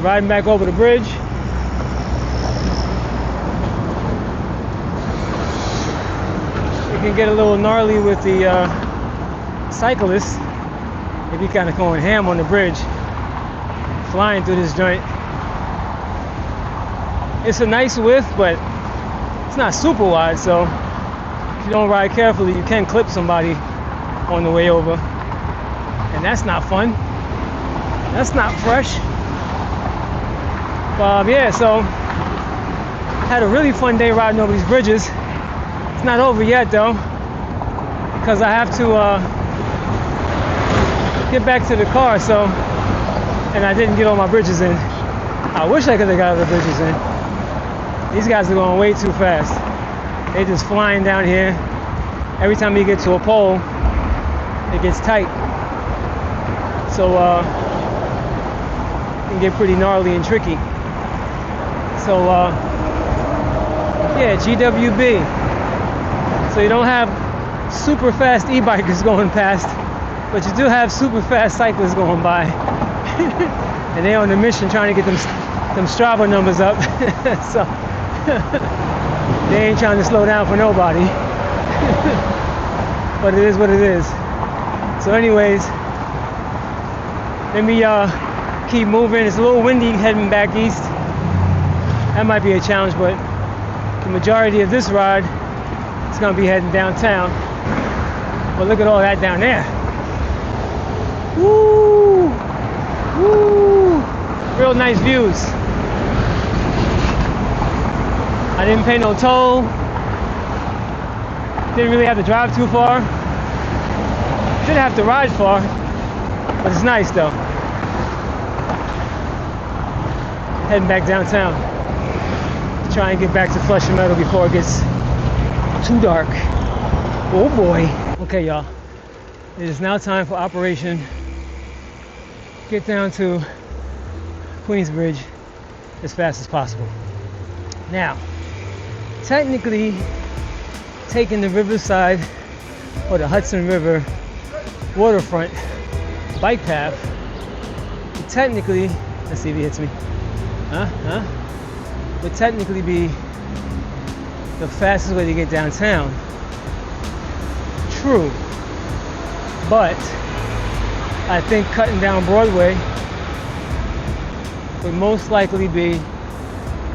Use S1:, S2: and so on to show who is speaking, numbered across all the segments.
S1: riding back over the bridge. It can get a little gnarly with the cyclists if you're kind of going ham on the bridge, flying through this joint. It's a nice width, but it's not super wide, so if you don't ride carefully, you can clip somebody on the way over, and that's not fun. That's not fresh. Yeah, so had a really fun day riding over these bridges. It's not over yet though, because I have to get back to the car, so, and I didn't get all my bridges in. I wish I could have got all the bridges in. These guys are going way too fast. They're just flying down here. Every time you get to a pole, it gets tight. So it can get pretty gnarly and tricky. So yeah, GWB. So you don't have super fast e-bikers going past, but you do have super fast cyclists going by. And they're on a mission trying to get them Strava numbers up. So they ain't trying to slow down for nobody. But it is what it is. So anyways, let me keep moving. It's a little windy heading back east. That might be a challenge, but the majority of this ride is going to be heading downtown. But look at all that down there. Woo! Woo! Real nice views. I didn't pay no toll. Didn't really have to drive too far. Didn't have to ride far, but it's nice though. Heading back downtown. Try and get back to Flushing Meadow before it gets too dark. Oh boy. Okay, y'all. It is now time for operation. Get down to Queensbridge as fast as possible. Now, technically, taking the riverside or the Hudson River waterfront bike path would technically, let's see if he hits me. Would technically be the fastest way to get downtown. True. But I think cutting down Broadway would most likely be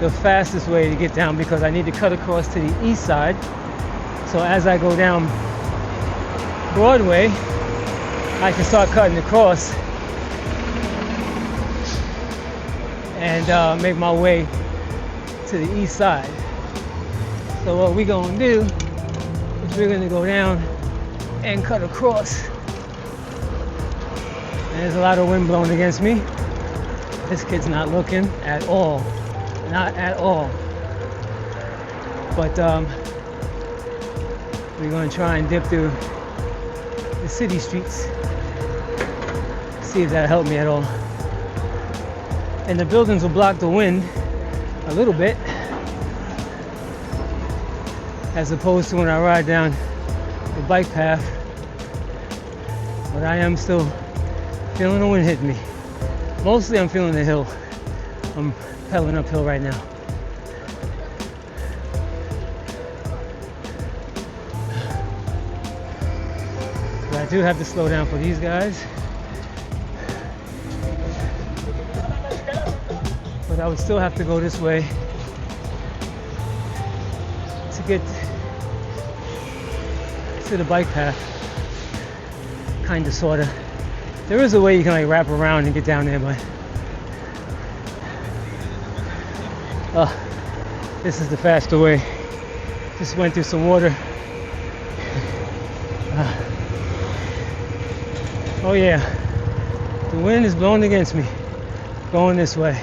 S1: the fastest way to get down, because I need to cut across to the east side. So as I go down Broadway, I can start cutting across and make my way to the east side. So what we're gonna do is we're gonna go down and cut across. And there's a lot of wind blowing against me. This kid's not looking at all. Not at all. But we're gonna try and dip through the city streets. See if that'll help me at all. And the buildings will block the wind a little bit, as opposed to when I ride down the bike path. But I am still feeling the wind hit me. Mostly I'm feeling the hill. I'm pedaling uphill right now. But I do have to slow down for these guys. But I would still have to go this way to get to the bike path. Kinda, sorta. There is a way you can like wrap around and get down there, but this is the faster way. Just went through some water. Oh yeah, the wind is blowing against me, going this way.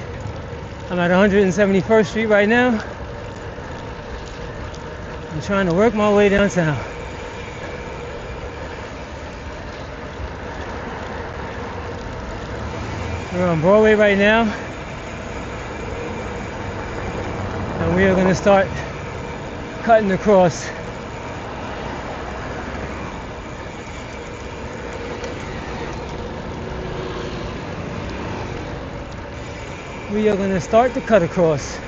S1: I'm at 171st Street right now. I'm trying to work my way downtown. We're on Broadway right now, and we are going to start cutting across. we are going to start the cut across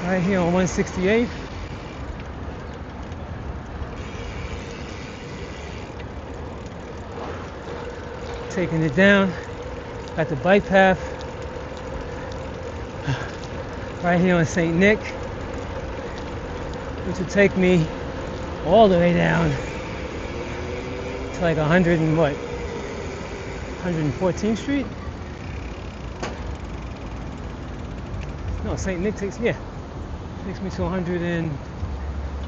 S1: right here on 168. Taking it down, got the bike path right here on St. Nick, which will take me all the way down to like 114th Street? No, St. Nick takes me to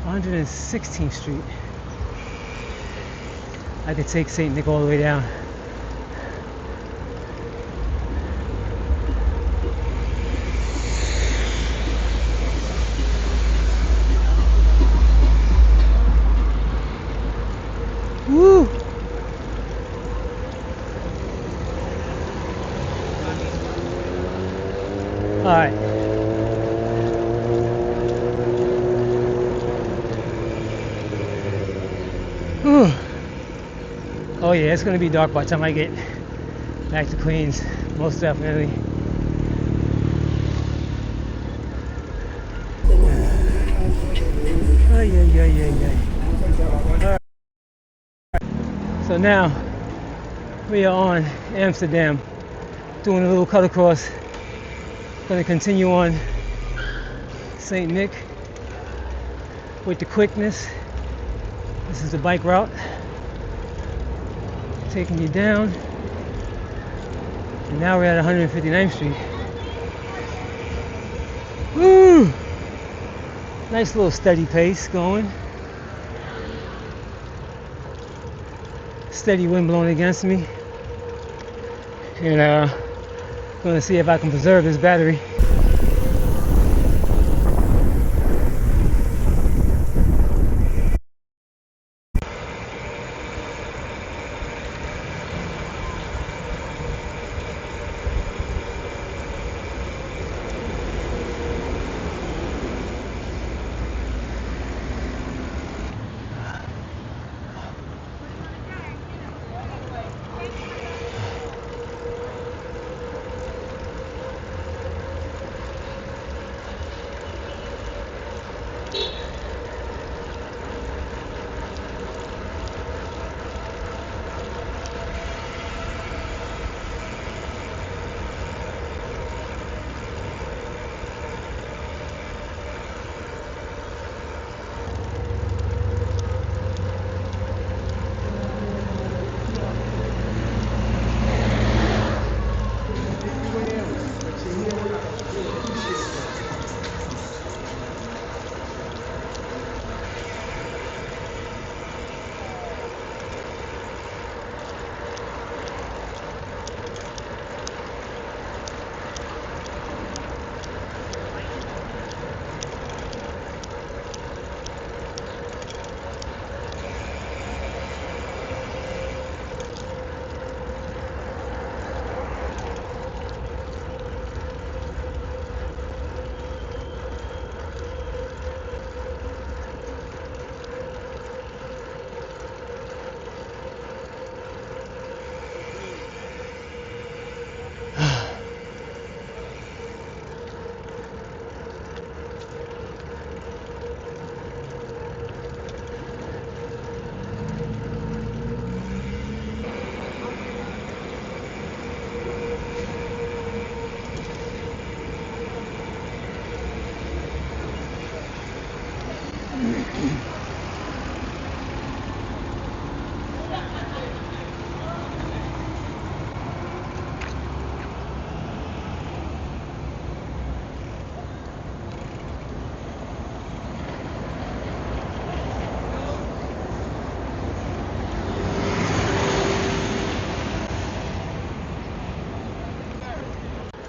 S1: 116th Street. I could take St. Nick all the way down. Woo! All right. Whew. Oh yeah, it's gonna be dark by the time I get back to Queens, most definitely. Oh yeah. All right. So now we are on Amsterdam, doing a little cut across. Going to continue on St. Nick with the quickness. This is the bike route, taking you down, and now we're at 159th Street. Woo! Nice little steady pace going. Steady wind blowing against me, and going to see if I can preserve this battery.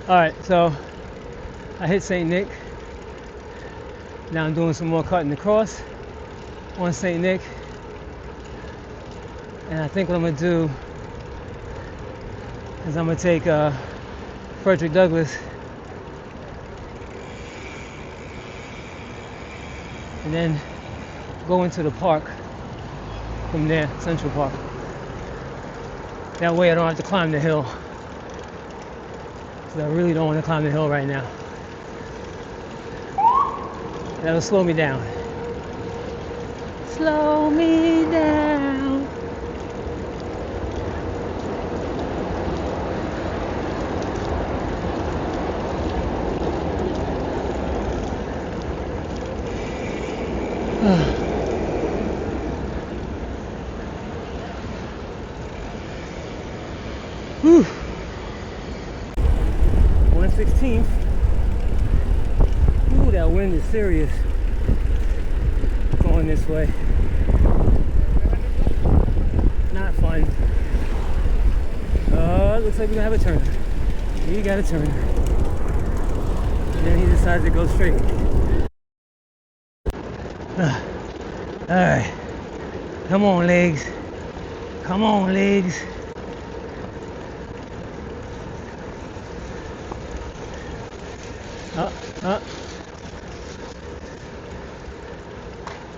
S1: Alright, so I hit St. Nick. Now I'm doing some more cutting across on St. Nick. And I think what I'm going to do is I'm going to take Frederick Douglass and then go into the park from there, Central Park. That way I don't have to climb the hill. because I really don't want to climb the hill right now. That'll slow me down. Slow me down. Whew. 116th. Ooh, that wind is serious. Going this way. Not fun. Looks like we're gonna have a turn. He got a turn. And then he decided to go straight. Alright. Come on, legs. Come on, legs.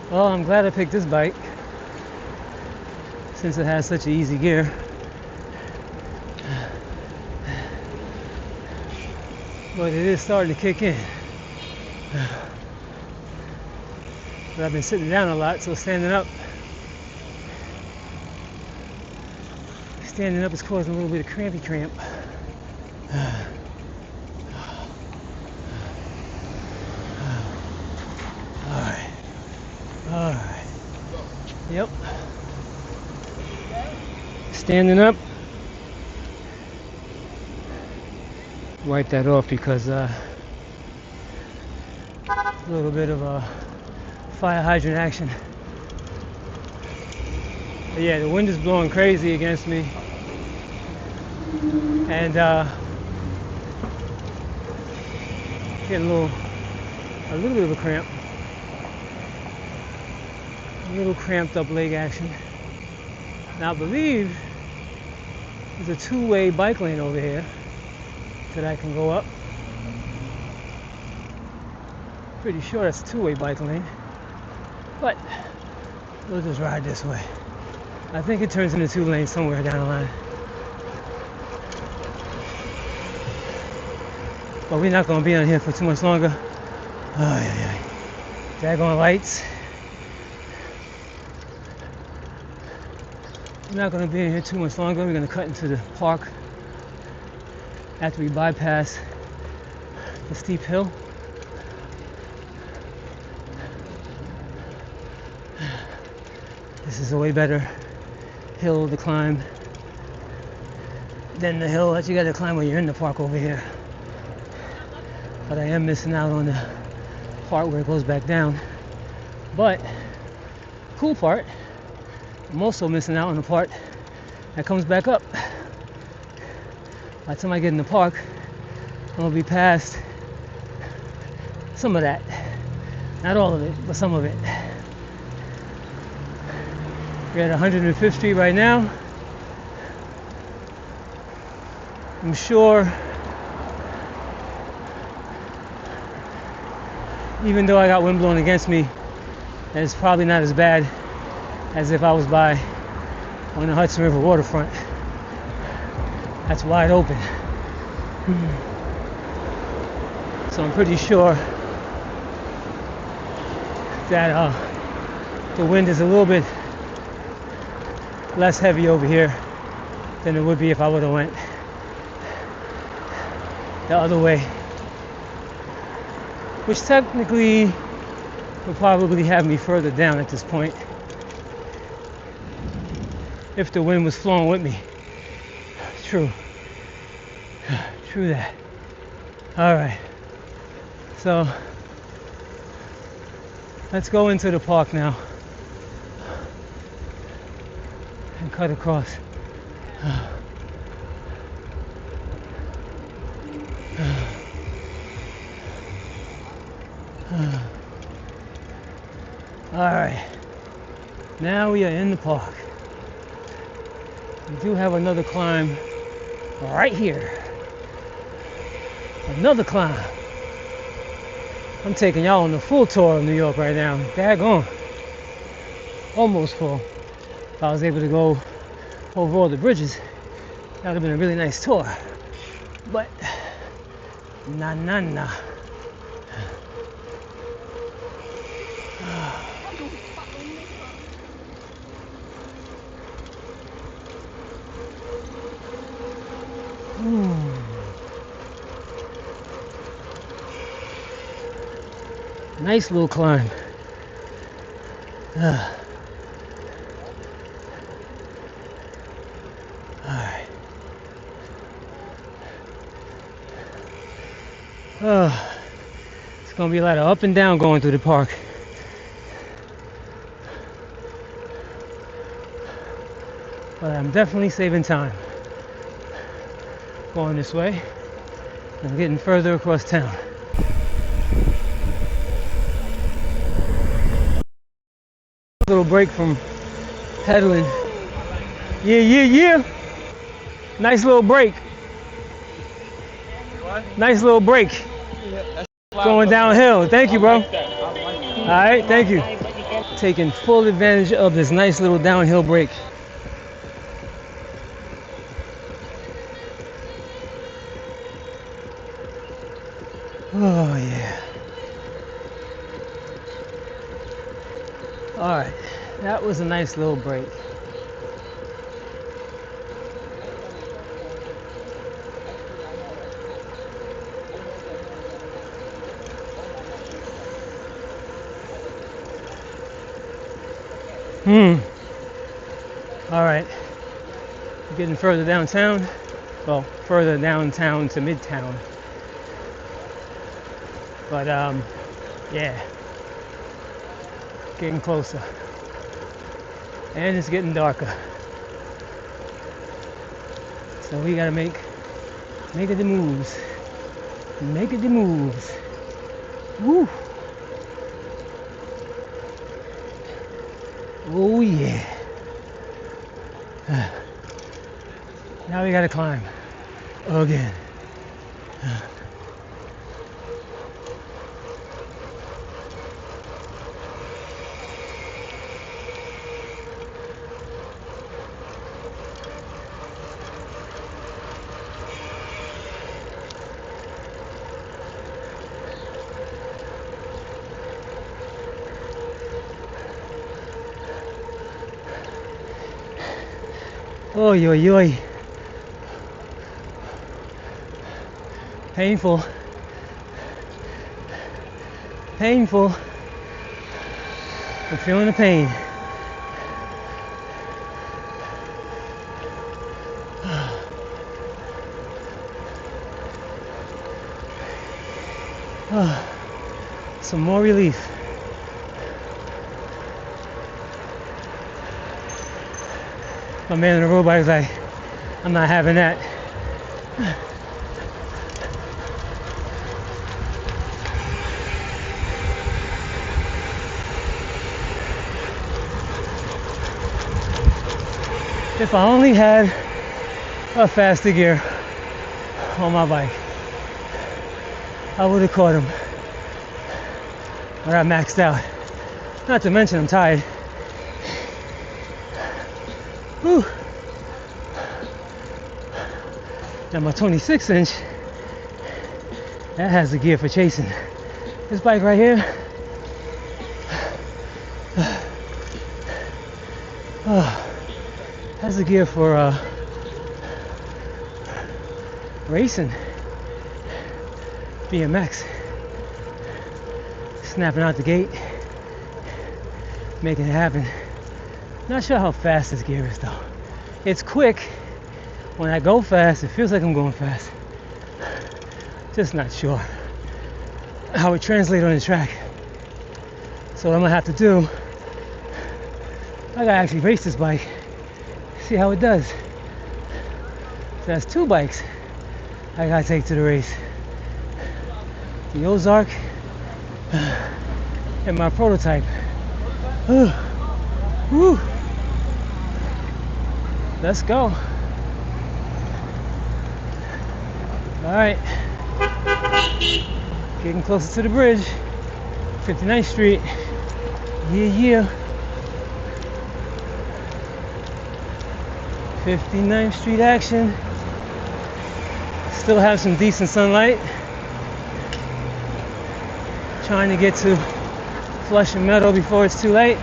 S1: Well, I'm glad I picked this bike since it has such an easy gear. But it is starting to kick in. But I've been sitting down a lot, so standing up is causing a little bit of crampy cramp. Alright. Yep. Standing up. Wipe that off because a little bit of a fire hydrant action. But yeah, the wind is blowing crazy against me. And getting a little bit of a cramp. A little cramped up leg action. Now I believe there's a two-way bike lane over here that I can go up. Pretty sure that's a two-way bike lane. But we'll just ride this way. I think it turns into two lanes somewhere down the line. But we're not going to be on here for too much longer. Daggone lights. We're not going to be in here too much longer. We're going to cut into the park after we bypass the steep hill. This is a way better hill to climb than the hill that you got to climb when you're in the park over here. But I am missing out on the part where it goes back down. But cool part, I'm also missing out on the part that comes back up. By the time I get in the park, I'm gonna be past some of that. Not all of it, but some of it. We're at 105th Street right now. I'm sure, even though I got wind blowing against me, that it's probably not as bad as if I was on the Hudson River waterfront. That's wide open. So I'm pretty sure that the wind is a little bit less heavy over here than it would be if I would have went the other way, which technically would probably have me further down at this point if the wind was flowing with me. True that. All right, so let's go into the park now and cut across. All right, now we are in the park. We do have another climb right here. Another climb. I'm taking y'all on the full tour of New York right now. Daggone. Almost full. If I was able to go over all the bridges, that would have been a really nice tour. But Na na na. Nice little climb. Alright. It's gonna be a lot of up and down going through the park. But I'm definitely saving time going this way and getting further across town. Little break from pedaling. Yeah. Nice little break. What? Nice little break. Yeah, going downhill. Thank you, bro. Alright, thank you. Taking full advantage of this nice little downhill break. Oh yeah. Alright, that was a nice little break. Alright, getting further downtown. Well, further downtown to midtown. But yeah, getting closer. And it's getting darker. So we gotta make it the moves. Make it the moves. Woo! Oh yeah. Now we gotta climb again. Oy, oy, oy. Painful. Painful. I'm feeling the pain. Some more relief. My man on the road bike was like, I'm not having that. If I only had a faster gear on my bike, I would have caught him. But I maxed out. Not to mention I'm tired. Whew. Now my 26-inch, that has the gear for chasing. This bike right here, has the gear for racing. BMX. Snapping out the gate, making it happen. Not sure how fast this gear is though. It's quick. When I go fast, it feels like I'm going fast. Just not sure how it translates on the track. So what I'm gonna have to do, I gotta actually race this bike, see how it does. So that's two bikes I gotta take to the race. The Ozark and my prototype. Woo. Let's go. Alright. Getting closer to the bridge. 59th Street. Yeah. 59th Street action. Still have some decent sunlight. Trying to get to Flushing Meadow before it's too late.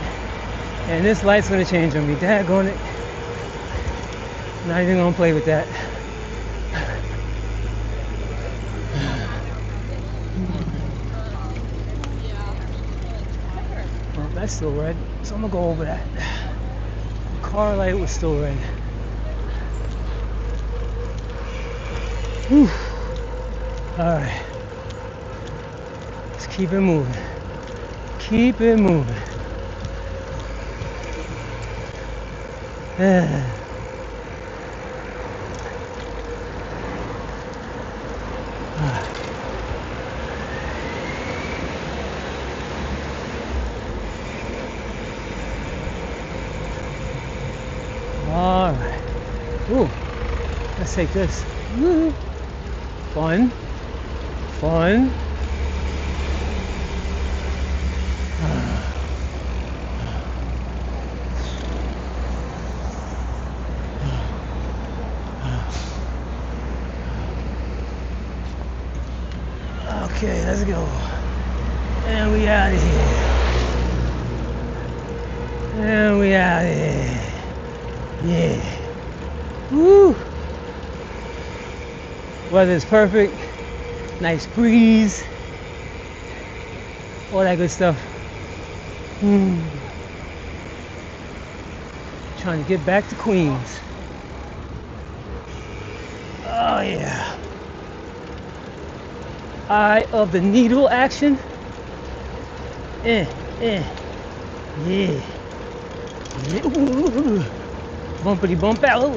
S1: And this light's gonna change on me. Daggone it. Not even gonna play with that. Well, that's still red, so I'm gonna go over that. The car light was still red. Whew. Alright. Let's keep it moving. Keep it moving. Alright. Ooh. Let's take this. Woo. Fun. Fun. Okay, let's go. And we out of here. And we out of here. Yeah. Woo. Weather's perfect. Nice breeze. All that good stuff. Trying to get back to Queens. Oh yeah. Eye of the needle action. Yeah. Yeah. Ooh. Bumpity bump out.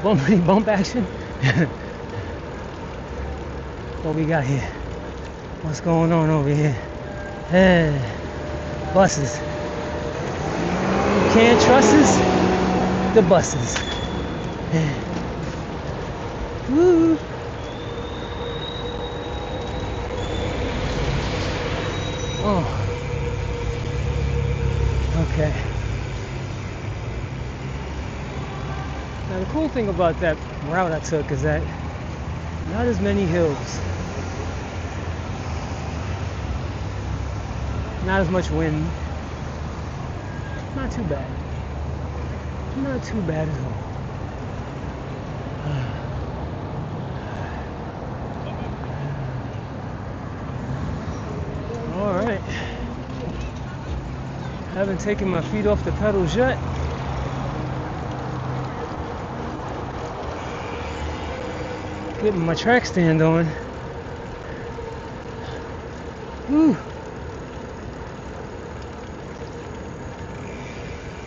S1: Bumpity bump action. What we got here? What's going on over here? Buses. You can't trust us? The buses. Woo. Oh. Okay. Now the cool thing about that route I took is that not as many hills. Not as much wind. Not too bad. Not too bad at all. Alright. Haven't taken my feet off the pedals yet. Getting my track stand on. Whew.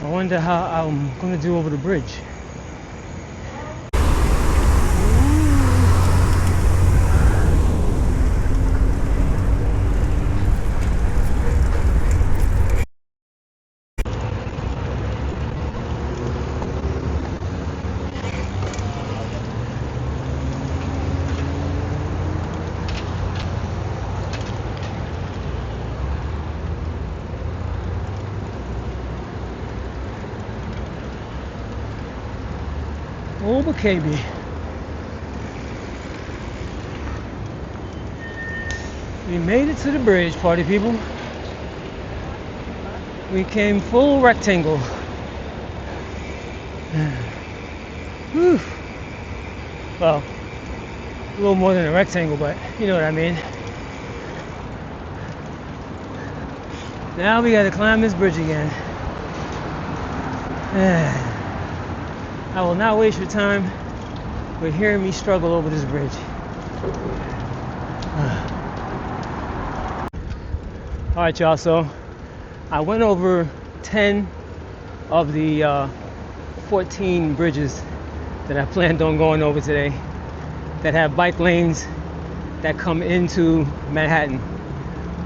S1: I wonder how I'm gonna do over the bridge. Over KB. We made it to the bridge, party people. We came full rectangle. Whew. Well, a little more than a rectangle, but you know what I mean. Now we gotta climb this bridge again. I will not waste your time with hearing me struggle over this bridge. Alright y'all, so I went over 10 of the 14 bridges that I planned on going over today that have bike lanes that come into Manhattan.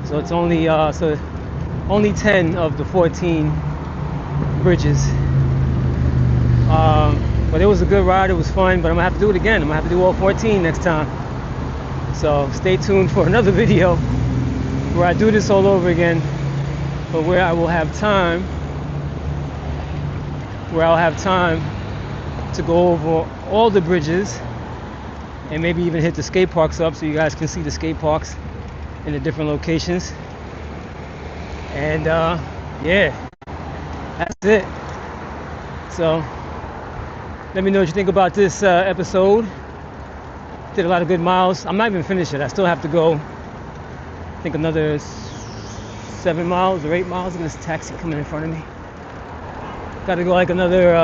S1: So it's only only 10 of the 14 bridges. But it was a good ride, it was fun, but I'm gonna have to do it again. I'm gonna have to do all 14 next time. So stay tuned for another video where I do this all over again, but where I will have time, to go over all the bridges and maybe even hit the skate parks up so you guys can see the skate parks in the different locations. And yeah, that's it. So let me know what you think about this episode. Did a lot of good miles. I'm not even finished yet. I still have to go, I think, another 7 miles or 8 miles. Look at this taxi coming in front of me. Got to go like another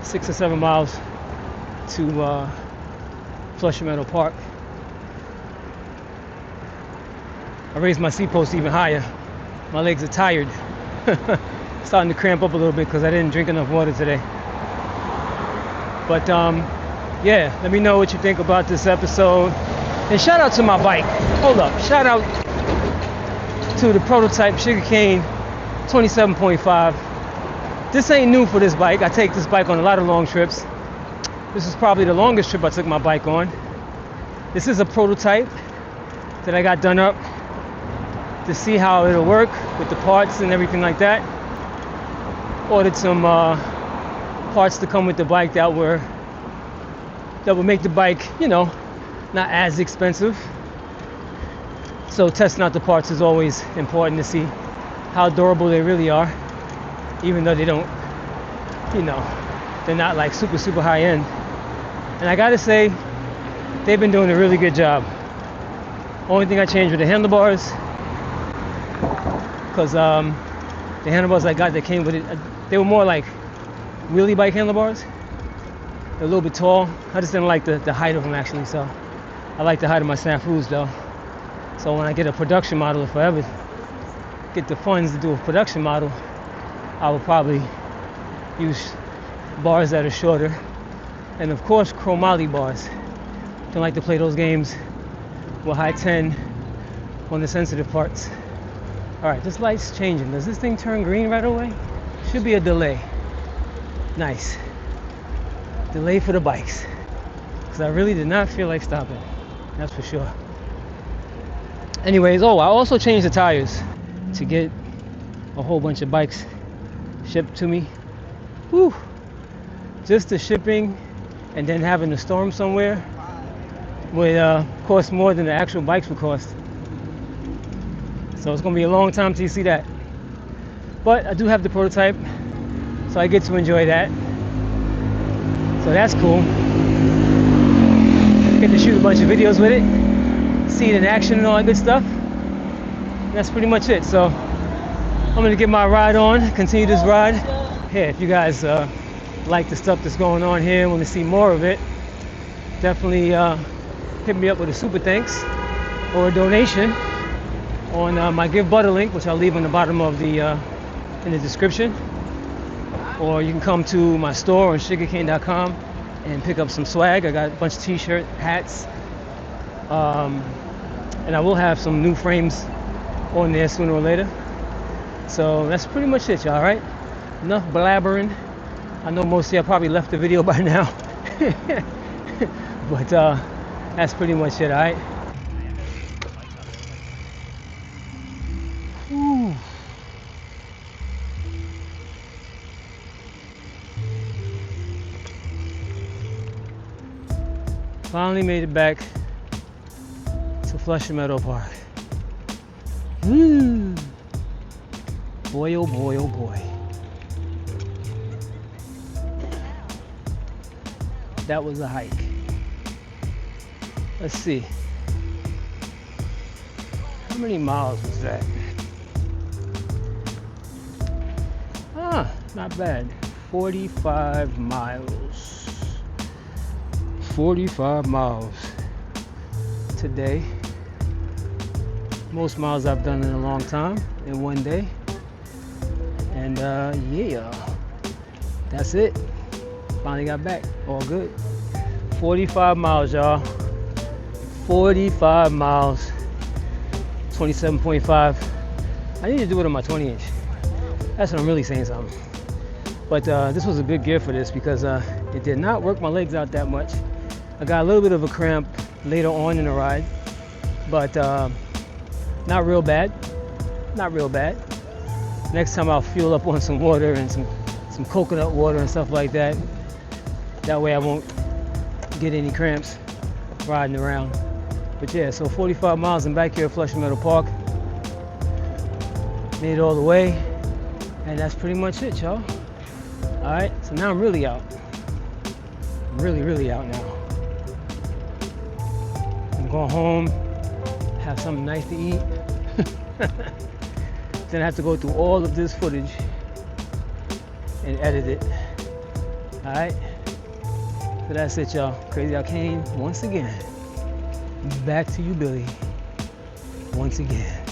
S1: 6 or 7 miles to Flushing Meadow Park. I raised my seat post even higher. My legs are tired. Starting to cramp up a little bit because I didn't drink enough water today. But yeah, let me know what you think about this episode. And shout out to my bike. Hold up. Shout out to the prototype Sugarcane 27.5. This ain't new for this bike. I take this bike on a lot of long trips. This is probably the longest trip I took my bike on. This is a prototype that I got done up to see how it'll work with the parts and everything like that. Ordered some parts to come with the bike that would make the bike, you know, not as expensive. So testing out the parts is always important to see how durable they really are, even though they don't, you know, they're not like super high end. And I gotta say, they've been doing a really good job. Only thing I changed were the handlebars, because the handlebars I got that came with it, they were more like wheelie bike handlebars. They're a little bit tall. I just didn't like the height of them actually, so I like the height of my snafus though. So when I get a production model, if I ever get the funds to do a production model, I will probably use bars that are shorter. And of course, chromoly bars. Don't like to play those games with high 10 on the sensitive parts. Alright, this light's changing. Does this thing turn green right away? Should be a delay. Nice. Delay for the bikes. Because I really did not feel like stopping. That's for sure. Anyways, I also changed the tires to get a whole bunch of bikes shipped to me. Whew. Just the shipping and then having to store them somewhere would cost more than the actual bikes would cost. So it's going to be a long time till you see that. But I do have the prototype, so I get to enjoy that. So that's cool. Get to shoot a bunch of videos with it, see it in action and all that good stuff. And that's pretty much it. So I'm going to get my ride on, continue this ride. Hey, if you guys like the stuff that's going on here, want to see more of it, definitely hit me up with a super thanks or a donation on my GWB link, which I'll leave on the bottom of the in the description. Or you can come to my store on sugarcane.com and pick up some swag. I got a bunch of t-shirts, hats, and I will have some new frames on there sooner or later. So that's pretty much it, y'all, right? Enough blabbering. I know most of y'all probably left the video by now. But that's pretty much it, alright? Finally made it back to Flushing Meadow Park. Boy, oh boy, oh boy. That was a hike. Let's see. How many miles was that? Not bad. 45 miles. 45 miles today. Most miles I've done in a long time in one day. And yeah, that's it. Finally got back. All good. 45 miles, y'all. 45 miles. 27.5. I need to do it on my 20 inch. That's what I'm really saying something. But this was a good gear for this because it did not work my legs out that much. I got a little bit of a cramp later on in the ride, but not real bad. Not real bad. Next time I'll fuel up on some water and some coconut water and stuff like that. That way I won't get any cramps riding around. But yeah, so 45 miles and back here at Flushing Meadow Park. Made it all the way. And that's pretty much it, y'all. Alright, so now I'm really out. I'm really out now. I'm going home, have something nice to eat. Then I have to go through all of this footage and edit it. Alright? So that's it, y'all. Crazy Out Kane, once again. Back to you, Billy. Once again.